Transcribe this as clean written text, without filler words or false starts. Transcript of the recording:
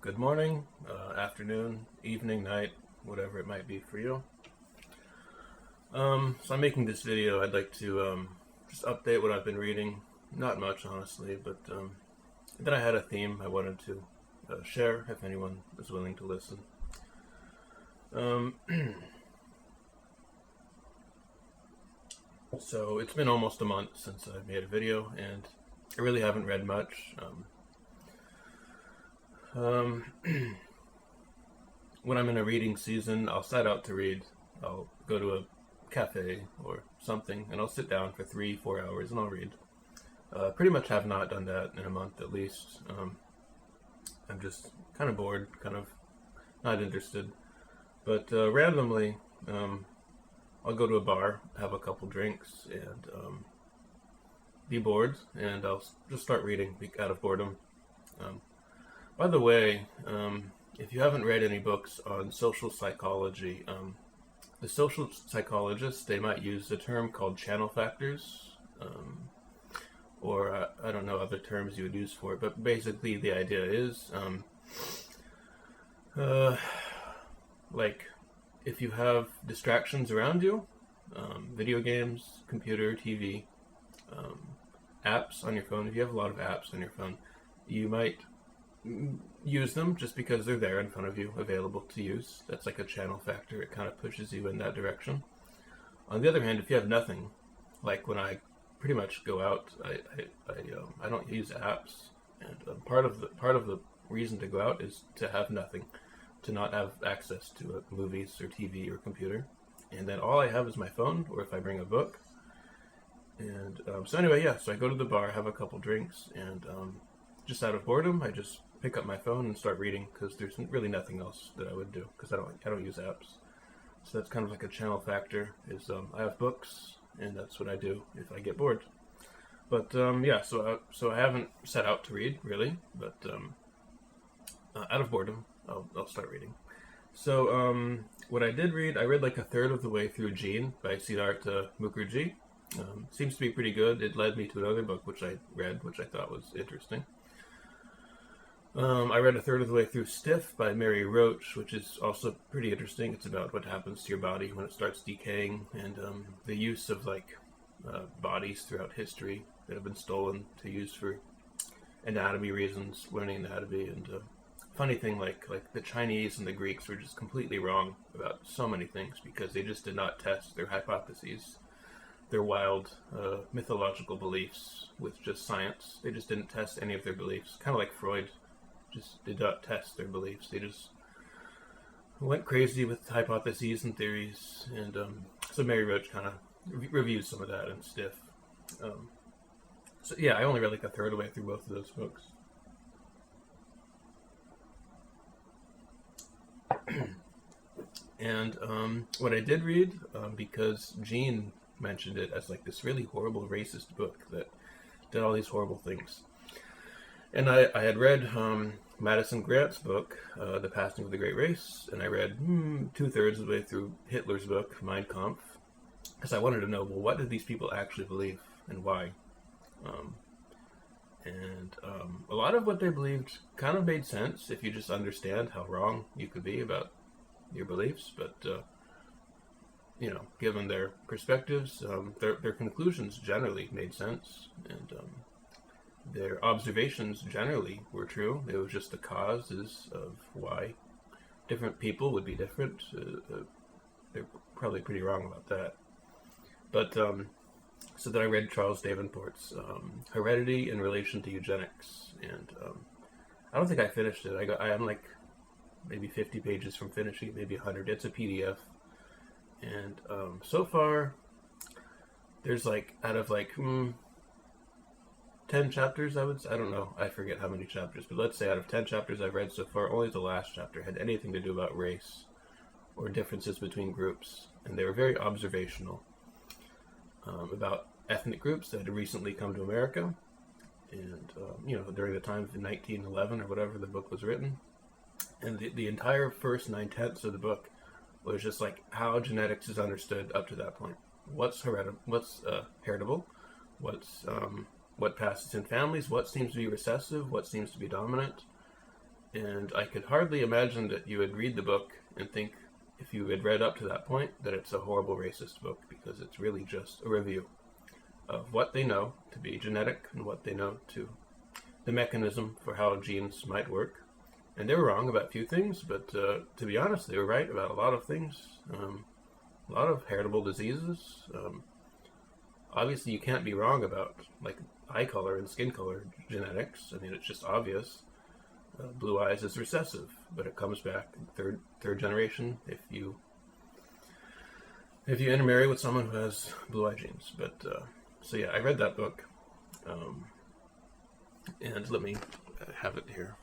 good morning, afternoon, evening, night, whatever it might be for you. So I'm making this video. I'd like to just update what I've been reading. Not much, honestly, but then I had a theme I wanted to share if anyone is willing to listen. So it's been almost a month since I made a video, and I really haven't read much. When I'm in a reading season, I'll set out to read. I'll go to a cafe or something, and I'll sit down for 3-4 hours and I'll read. Pretty much have not done that in a month at least. I'm just kind of bored, kind of not interested. But randomly, I'll go to a bar, have a couple drinks, and be bored, and I'll just start reading out of boredom. By the way, if you haven't read any books on social psychology, the social psychologists, they might use a term called channel factors, or I don't know other terms you would use for it, but basically the idea is, like, if you have distractions around you, video games, computer, TV, apps on your phone, if you have a lot of apps on your phone, you might use them just because they're there in front of you, available to use. That's like a channel factor. It kind of pushes you in that direction. On the other hand, if you have nothing, like when I pretty much go out, I don't use apps, and part of the reason to go out is to have nothing, to not have access to movies or TV or computer, and then all I have is my phone, or if I bring a book. And so anyway, yeah. So I go to the bar, have a couple drinks, and just out of boredom, I just pick up my phone and start reading, because there's really nothing else that I would do, because I don't use apps. So that's kind of like a channel factor. Is I have books, and that's what I do if I get bored. But yeah, so I haven't set out to read really, but out of boredom, I'll start reading. So what I did read, I read like a third of the way through Gene by Siddhartha Mukherjee. Seems to be pretty good. It led me to another book which I read, which I thought was interesting. I read a third of the way through Stiff by Mary Roach, which is also pretty interesting. It's about what happens to your body when it starts decaying, and the use of bodies throughout history that have been stolen to use for anatomy reasons, learning anatomy. And funny thing, like the Chinese and the Greeks were just completely wrong about so many things because they just did not test their hypotheses, their wild mythological beliefs with just science. They just didn't test any of their beliefs. Kind of like Freud. Just did not test their beliefs. They just went crazy with hypotheses and theories, and so Mary Roach kind of reviews some of that in Stiff. So yeah, I only read like a third of the way through both of those books. And what I did read, because Gene mentioned it as like this really horrible racist book that did all these horrible things. And I had read Madison Grant's book, The Passing of the Great Race, and I read 2/3 of the way through Hitler's book, Mein Kampf, because I wanted to know, well, what did these people actually believe and why? And a lot of what they believed kind of made sense if you just understand how wrong you could be about your beliefs, but given their perspectives, their conclusions generally made sense, and their observations generally were true. It was just the causes of why different people would be different. They're probably pretty wrong about that. But so then I read Charles Davenport's Heredity in Relation to Eugenics, and I don't think I finished it. I am like maybe 50 pages from finishing, maybe 100. It's a PDF, and so far there's out of 10 chapters, I don't know, I forget how many chapters, but let's say out of 10 chapters I've read so far, only the last chapter had anything to do about race or differences between groups, and they were very observational, about ethnic groups that had recently come to America, and during the time of 1911 or whatever the book was written. And the entire first 9/10 of the book was just like how genetics is understood up to that point. What's heritable, what passes in families, what seems to be recessive, what seems to be dominant, And I could hardly imagine that you would read the book and think, if you had read up to that point, that it's a horrible racist book, because it's really just a review of what they know to be genetic and what they know to the mechanism for how genes might work. And they were wrong about a few things, but to be honest, they were right about a lot of things. A lot of heritable diseases. Obviously, you can't be wrong about like eye color and skin color genetics. I mean, it's just obvious. Blue eyes is recessive, but it comes back in third generation if you intermarry with someone who has blue eye genes. But so yeah, I read that book, and let me have it here.